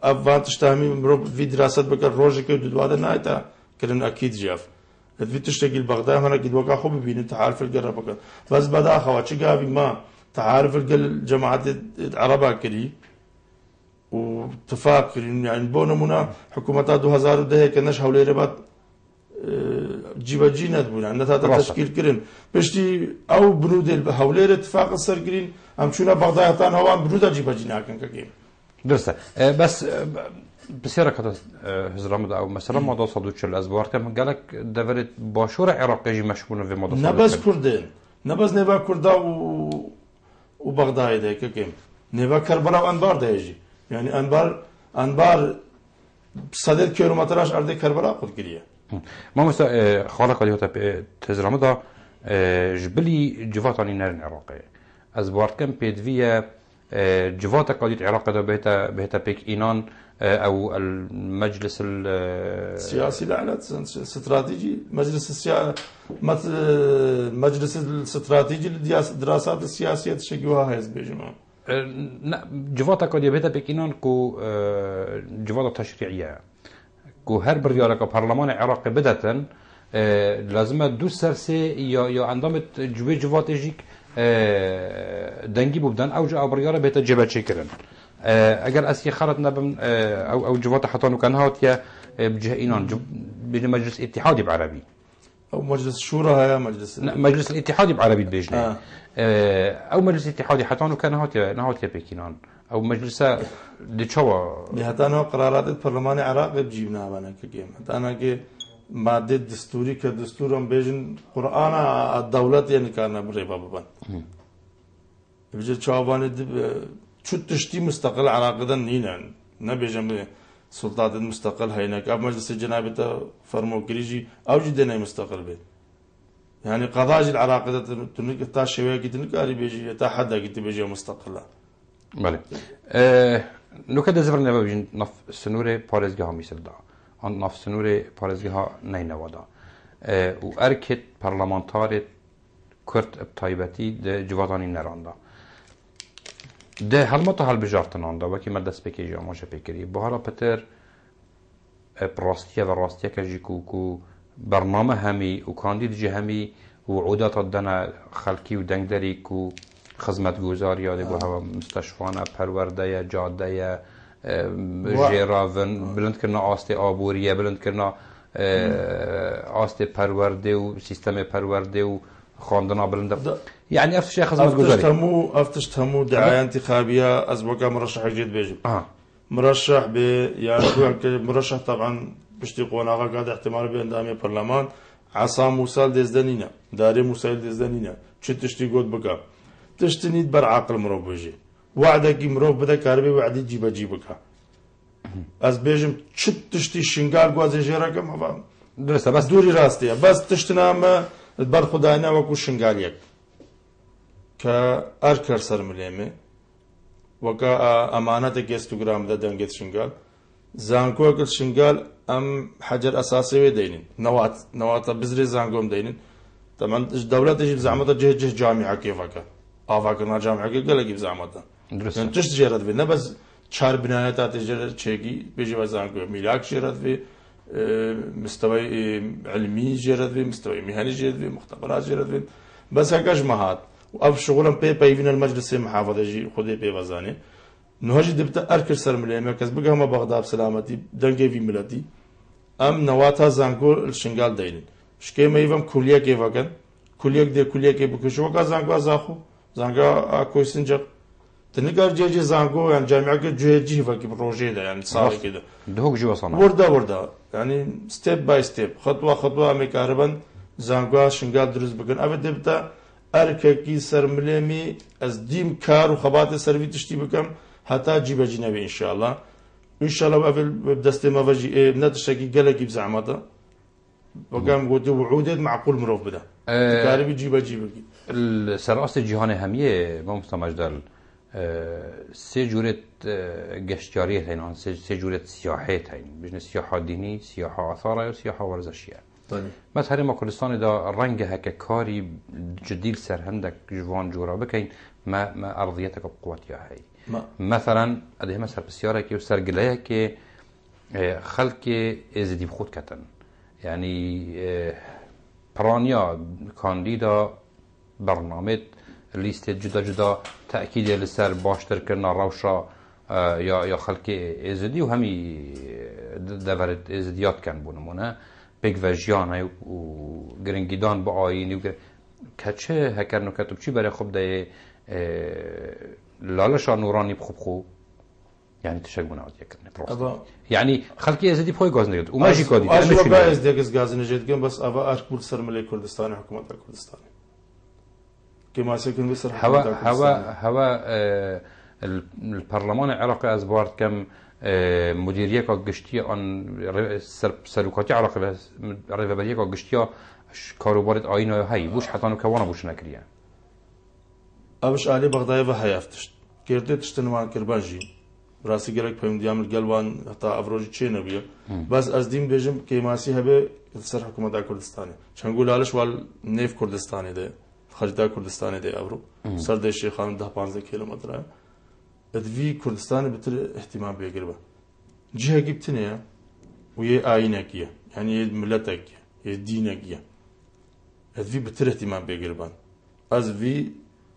اف وان تشتامي مرو في دراسات بك روجك دواده نايتا كرن اكيد جاف في تشتغل بغداد هنا قد وقع خو ببين تعارف القرب بك بس بدا خواتش قابي ما تعارف الجماعات العربا كري واتفاق يعني بونمونا حكومات 2010 كناش حولي ربات جيبا جينات بونا عندها تشكيل كرن بشتي او بنود حولي اتفاق السرقرين ام شونا بغداد تان هوان بنود جيبا جينا كان كيم درسته بس بسيرة كذا هزرام ده او مثلا موضوع صدوق الازبار كم قالك دفرت باشور عراقي جي مشمول في موضوع نبز كردين نبز نبا كردا وبغداد ده كيم نبا كربلاء وانبار ده يجي يعني انبار صدر كيلومتراج ارض كربلاء قد كريه ما مست خالق اللي هو تزرام ده جبلي جواتاني نار العراقي ازبار كم بيدفيا جوات قضية العراق ده بهتا بيك إينان أو المجلس السياسي لعنة استراتيجي مجلس الاستراتيجي للدراسات السياسية تشكيوها هاي بيجمع جوات قضية بهتا بيك إينان كو جوات تشريعية كو هر بريارك برلمان العراقي بدأت لازم دو سرسي يا عندما جوات يجيك دنگی بودن اوج ابریاره بهت جبه چیکرن اگر اسی خرط نبم او جوات حطانو كان هاتيا بجهه اينان بين مجلس اتحادي بعربي او مجلس شورى هيا مجلس الاتحادي بعربي بيجنا او مجلس اتحادي حطانو كان هاتيا بكينان او مجلس دچوا لهتانو قرارات البرلمان العراقي بجيبنا بانا كيم هتانا كي ماده دستوري كدستورم بيجن قرآن الدولة يعني كان بريبا ببن بيجي شعبان شو تشتي مستقل عراقدا نينا نبيجن سلطات المستقل هينك اب مجلس الجنابة فرمو كريجي او جدنا مستقل به يعني قضاء العراق تنك تا شويه كتنك اري بيجي تا حدا كنت بيجي مستقله بله نو كده زفرنا بيجن نف سنوره بارزگاه مثل دا آن نف سنوره پارێزگەها نەینەوەدا و ئەرکێت پەرلەمانتارێت کورد بتایبەتی جواتانی نەراندا دە هەڵمەتە هەڵبژارتناندا وەکی مە دەست پێکێژی ئاماژە پێکردی بۆ هەڵا پەتر ڕاستیە بە ڕاستیەکەژی و بەرنامە هەمی و کاندیدجی هەمی وعودات دەنە خەڵکی و دەنگدەریک و خزمەتگوزاریادێ بۆ هەوە مستەشفانە پەروەردەیە جادەیە ژێراون بلندکردنا ئاستێ ئابووریە بلندکردنا ئاستێ پەروەردێ و سیستەمێ پەروەردێ و خواندنا بلندە يعني أفتش يا خزمة جوزاري أفتش تمو دعاية انتخابية أسبوعك مرشح جديد بيجي مرشح ب يعني مرشح طبعا بشتي قوناغا قاعد احتمال بأندامي برلمان عصام موسال دزدنينا داري موسال دزدنينا شو تشتي قود بكا تشتنيد بر عقل مروب بيجي وعدك مروب بدا كاربي وعدي جيبا جيبكا از بيجم شو تشتي شنغال قوازي جيراكا ما فهم درسته بس دوري راستيا بس تشتنا ما بر خدانا وكو شنغاليك كأركر سرمليمي وكا أمانة كيستوغرام دا دنگت شنغال زانكو أكل شنغال أم حجر أساسي ويدينين نوات بزري زانكوم دينين طبعا الدولة تجي بزعمتها جه جامعة كيفك آفاكنا جامعة كي قال لك بزعمتها يعني تشتجرت بينا بس چار بنایت تجار چێکی بێژی وەزانگوێ میلاک ژێرەت بێ مستەوەی علمی ژێرەت بێ مستەوەی میهانی ژێرەت بێ مختبرات ژێرەت بێ بەس هەکەش مەهات ئەو شغڵم پێ پەیوینە المەجلس محافظەژی خودێ پێ وەزانێ نهۆژی دبتە ئەرکرد سەر ملێمە کەس بگەمە بەغداد سلامەتی دەنگێوی ملەتی ئەم نەواتە زانگۆ شنگال دەینن شکێمەیڤەم کولیەک ێڤەکەن کولیەک دێ کولیەکێ بکوشەوەکە زانگۆ زاخۆ زانگا ئاکۆی سنجەق تنگار جێجێ زانگۆ یان جامعەکە گوێجی هەڤەکی ڕۆژێدا یان ساڵێکێدا دهۆک جی وەسەڵ وەردا ینی ستێپ بای ستێپ خەتوە ئەمێ کارەبەن زانگۆ شنگال دروست بکەن ئەوە دەبتە ئەرکێکی سەر ملێمی ئەس دیم کار و خەباتە سەروی تشتی بکەم هەتا جیبەجی نەبێ ئینشاءالله ئینشاءالله ئەڤل دەستێ مەڤەژی نەتشتێکی گەلێکی بزەحمەتە وەکەم گوتی وعودێت معقول مرۆڤ بدە کارەبی جیبەجی بکەیت سەرڕاستی جیهانی هەمیە مامۆستا مەجدەل سێ جورێت گەشتیاریەت هەین سێ جورێت سیاحێت هەین بژنە سیاحا دینی سیاحا ئاثارە و سیاحا وەرزەشیە مەس هەرێمە کوردستانیدا ڕەنگە هەکە کاری جدی سەر هەندێک جوان جۆرە بکەین مە ئەرضیەتەکە قووەتیا هەیە مثلا ئەدەمە سەر پرسیارێکی و سەرگلەیەکێ خەڵکێ ئێزیدی بخۆت کەتن یعنی پرانیا کاندیدا بەرنامێت لیستێت جودا جودا تأکیدێ لەسەر باشترکردنا ڕەوشە یا خەڵکی ئێزیدی و هەمی دەڤەرێت ئێزیدیاتکەن بوو نمونە پێکڤە ژیانە و گرنگیدان بە ئاینی و کە چه هەکەرنەکەت و بچی بەرێ خوب دەیێ لالەشا نورانی بخۆ یعنی تشک بوونەوەتیەکردنی یعنی خەڵکی ئێزیدی بخۆی گاز نەکرد و ماژی کۆدی ئێزدێکس گاز نەژێتگەن بەس ئەڤە ئەرکول سەر ملەی کوردستانی حکوومەتە کوردستانی هوا البرلمان العراقي أزبارت كم مديرية كقشتية عن سلوكاتي عراقي ريفابرية كقشتية كاروبارت آينا هاي بوش حتى أنا كوانا بوش نكريا أبش علي بغداد وهايفتش كردت تشتنوان كرباجي راسي جرك فهم ديام الجلوان حتى أفروج شيء نبيه بس أزديم بيجم كيماسي هبه سر حكومة كردستاني شنقول علىش وال نيف كردستاني ده خارجدا کوردستانی ده ئەوڕۆ سەردەی شێخان 10-15 کیلۆمەترە ئەدوی کوردستانی بتر احتیمام بێگر بە جهەکی بتنەیە و یە ئاینێکیە یعنی یە ملەتێکیە یە دینێکیە ئەدوی بتر احتیمام بێگر بان ئەزوی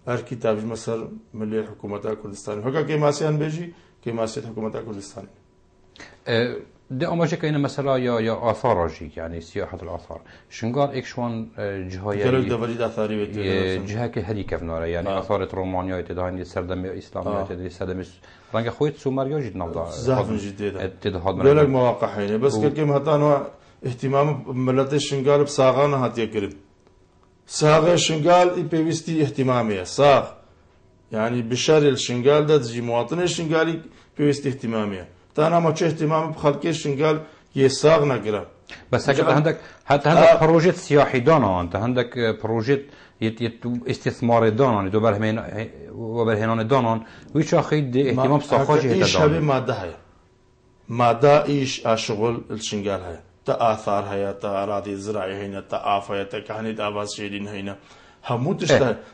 ئەرکی تابژمە سەر ملێ حکوومەتا کوردستانی هەکا کەیماسیان بێژی کەیماسیێت حکوومەتا کوردستانی ده أماجك إن مثلا يا آثار رجيك يعني سياحة الآثار شنقار إكشوان جهاية جهة كهدي كيف نورا يعني آثار رومانيا يتدهن يسردم إسلامية يتدهن يسردم رانك خويت سومريا جد نبضع زحف جديدة لك مواقع حيني بس كم هتانوا اهتمام ملتي شنقار بساغان هات يقرب ساغ شنقال يبيستي اهتمامية ساغ يعني بشار الشنقال ده تجي مواطن الشنقالي بيستي اهتمامية تانا ما چه اهتمام بخلقي شنقال يساغ نقرا بس عندك حتى عندك بروجيت سياحي دانا انت عندك بروجيت استثمار دانا دو برهمين وبرهنان دانا ويش اخيد اهتمام صاخاجي هتا ايش هبه ماده هي ماده ايش اشغل الشنقال هي تا اثار هي تا اراضي زراعي هنا تا افايه تا كهنه اواز شيرين هنا هموتش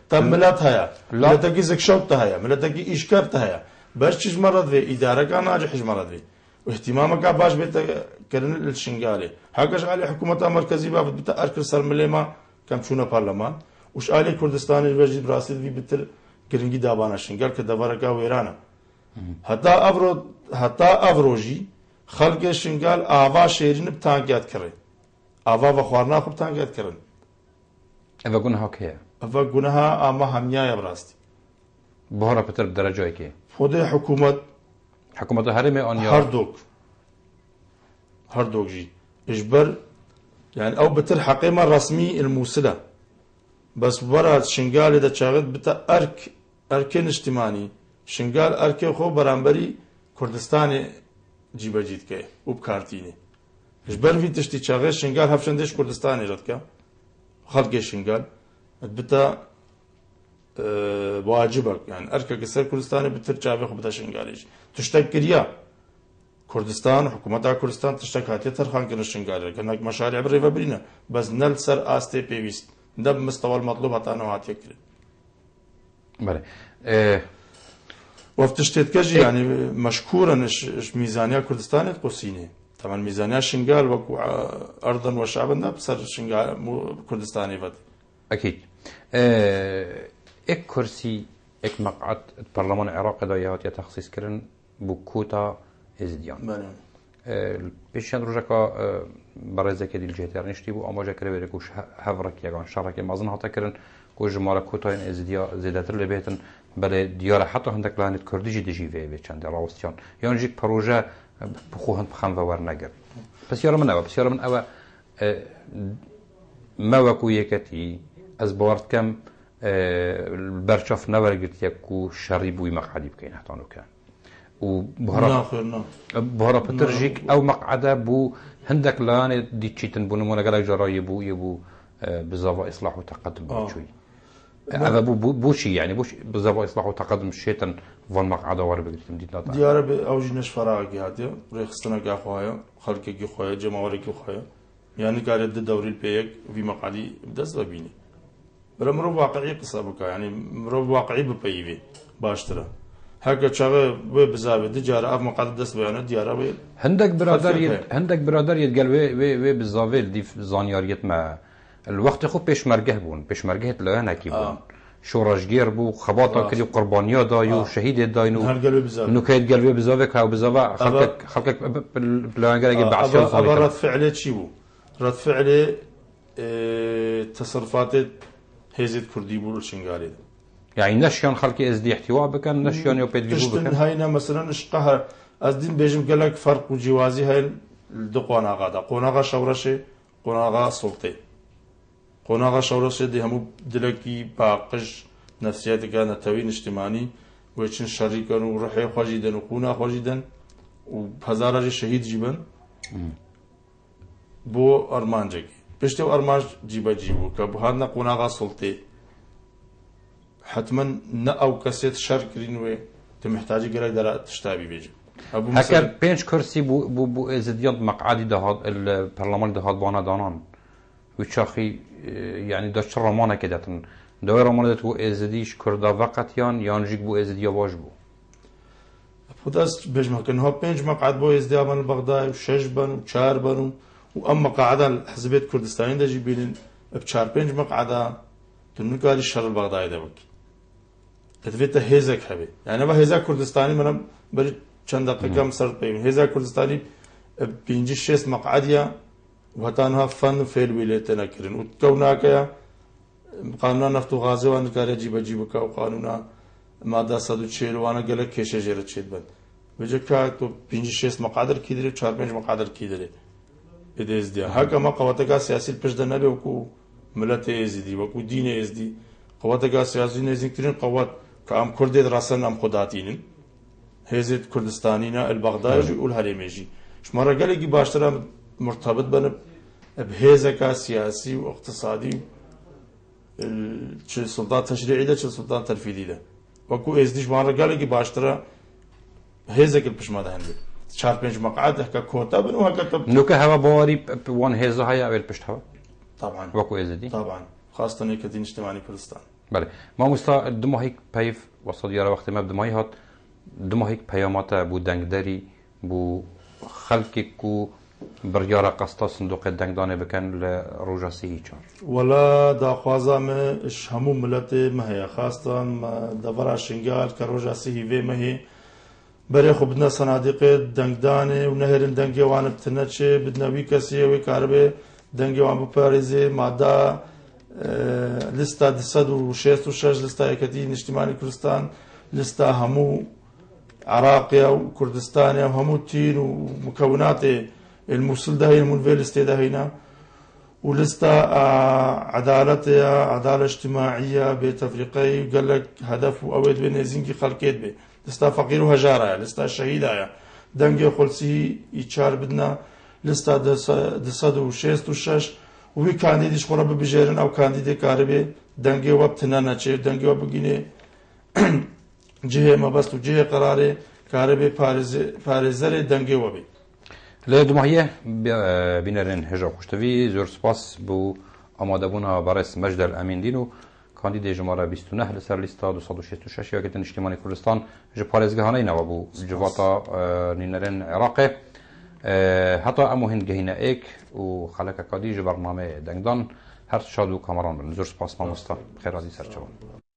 تا ملات هي ملتكي زكشوت هي ملتكي اشكرت هي بس چیز مرد وی اداره کا ناجح مرد وی اهتمام کا باش بیت کرن الشنغالي حقش علي حكومه مركزي باب بتا اركر سر ملما كم شونه برلمان وش علي كردستان الوجه براسل في بتر گرنگي دابانا شنغال كدبركا ويرانا حتى افروجي خلق شنغال اوا شهرين بتانقيات كري اوا وخوارنا خب تانقيات كرن اوا گناه كيه اوا گناه اما هميا براستي بهرا بتر بدرجه كي خود حكومة هرمي أن هردوك جي إجبر يعني أو بتر حقيمة رسمي الموصلة بس برا شنغال إذا شاغد بتا أركين اجتماعي شنغال أركي خو برانبري كردستاني جيبا جيت كي وبكارتيني إجبر في تشتي شاغد شنغال هفشندش كردستاني جدك خلق شنغال بتا واجبك يعني أركا كسر كردستان بتر جابه خو بداشن قاليش تشتك كريا كردستان حكومة كردستان تشتك هاتي ترخان كنشن قالي كأنك مشاريع بريفا برينا بس نل سر آستي بيويست ده مستوى المطلوب هتانو هاتي كري بله وفتشتت كجي يعني مشكورا ميزانية كردستان قصيني طبعا ميزانية شنغال وكو أرضا وشعبا بسر شنغال كردستاني فد أكيد إك كرسي إك مقعد البرلمان العراقي دا يهات تخصيص كرن بكوتا إزديان بيشان رجاكا برزك دي الجهتين نشتي بو أما جاكري بيركوش هفرك يغان شارك مازن هاتا كرن كوج مالا كوتا إزديا زيداتر لبيتن بله ديار حتى هندك لانت كرديجي ديجي في چند راوستيان يعني جيك بروجه بخوهن بخان ورنگر بس يارا من أوا ما وكو يكتي از بارد كم البرشاف نورقت يكو شريبوي مقعدي بكين حتى انو كان وبهرا بترجيك او مقعده بو هندك لان دي تشيتن بو نمونا قالك جرا يبو بزافا اصلاح وتقدم بشوي هذا بوشي يعني بوش بزافا اصلاح وتقدم الشيطان فان مقعده ور بقيتم دي ناتا ديار اوجي نش فراغ هاتي رخصتنا كا خويا خلقك خويا جماورك خويا يعني قاعد الدوري البيك في مقعدي بدس بيني مرو واقعي قصابك يعني مرو واقعي ببيبي باشترا هكا شغله بزاف دجاره اف مقعد دس بيانه دياره هندك برادر يتقال وي بزافيل دي زانياريت ما الوقت خو بيشمرجه بون بيشمرجه لانا كيبون شورشگير بو خباطه كدي قربانيا دايو شهيد داينو انه كيت قلبي بزافك او بزافا خلقك بلانغا بعث رد فعله تشيبو رد فعله تصرفات هزت كردي بول شنغالي يعني نشيان خلقي ازدي احتواء بكن نشيان يو بيدفيو بكن هاينا مثلا اشقها ازدين بيجم قالك فرق وجوازي هاي الدقوانا غادا قوناغا شورشي قوناغا سلطي قوناغا شورشي دي همو دلكي باقش نفسياتي كان توين اجتماعي ويشن شريكن وروحي خواجيدن وقونا خواجيدن وهزارة شهيد جيبن بو ارمانجك بيشتو ارمانج جيبو كبهادنا قوناغا سلطي حتما نا او كاسيت شركرينوي تمحتاجي قرا دلا تشتابي بيجي هكا بينش كرسي بو ازديان مقعدي ده البرلمان ده بانا دانان وشاخي يعني داش رمانه كداتن دوي رمانه تو ازديش كردا فقط يانجيك بو ازديا واش بو خداس بيجمع كان هو بينج مقعد بو ازديا من بغداد وشش بن وشار بن واما قاعده حزبيه كردستان ده جيبين بشار بينج مقعده تنقال الشر البغدادي ده بك تدفيت هيزك هبي يعني ما هيزا كردستاني من بري چند دقيقه مصر بين هيزا كردستاني بينجي شيس مقعديا وطنها فن فعل ولايتنا كرن وكوناك قانون نفط وغاز وان كار جيبك وقانون ماده 140 وانا قال كيش جرت شيد بن بجكا تو بينجي شيس مقادر كيدري 4 5 مقادر كيدري ادز دي هكا ما قوتك سياسي البجدنه بكو ملت ازدي وكو دين ازدي قوتك سياسي نزكترين قوات كام كرد راسن ام خداتين هزت كردستانينا البغدادي والهرميجي شمره قالي باشترا مرتبط بن بهزك سياسي واقتصادي السلطات تشريعي ده السلطات تنفيذي ده وكو ازدي شمره قالي باشترا هزك البشما ده هند 4 5 مقعد هكا كوتا بن وهكا نوكا هوا بواري وان هزا هيا اول بشتها طبعا وكو ازدي طبعا خاصة كدين اجتماعي كردستان بله ما مستا دماهيك بيف وصديارة وقت ما بدماهي هات دماهيك بياماتا بو دنگداري بو خلقكو بريارة قسطا صندوق الدنگدانه بكن لروجا سيهيچار ولا دا خوازام اش همو ملتي مهي خاصة دفرا شنگال كروجا سيهي مهي بري خو بدنا صناديق دنگدانه ونهرن دنگي وان بتنچه بدنا وي كسي وي كاربي دنگي وان بپاريزي مادا لستا 266 لستا كدين اجتماعي كردستان لستا همو عراقيا وكردستانيا وهمو تين ومكونات الموصل ده المنفيل استيدا هنا ولستا عدالة اجتماعية بتفريقي قال لك هدف أود بين زينكي خلقيت به لستا فقير وهجارة لستا شهيدة دنجي خلصي يتشار بدنا لستا 266 وی کاندیدش خورا ببجرن او کاندیدی کاربه دنگی وقت تنانا چه دنگی وقت بگینه جهه ما بس تو جهه قراره کاربه پارزر دنگی وقت لدماهیه بینرین هجا خوشتوی زور سپاس بو آماده بونا برس مجد الامین دینو کاندید جماره 29 لسر لیستا 266 یاکتن اجتماعی کردستان جو پارێزگەهانەی نەوە بوو جواتا نینەرێن عێراقێ حتی ئەمە هێنگەهینە ئێک و خەلەکە کادی ji بەرنامەیە دەنگدان هەر شاد و کامەران بن زۆر سپاس مامۆستا خێرازی سەرچەوە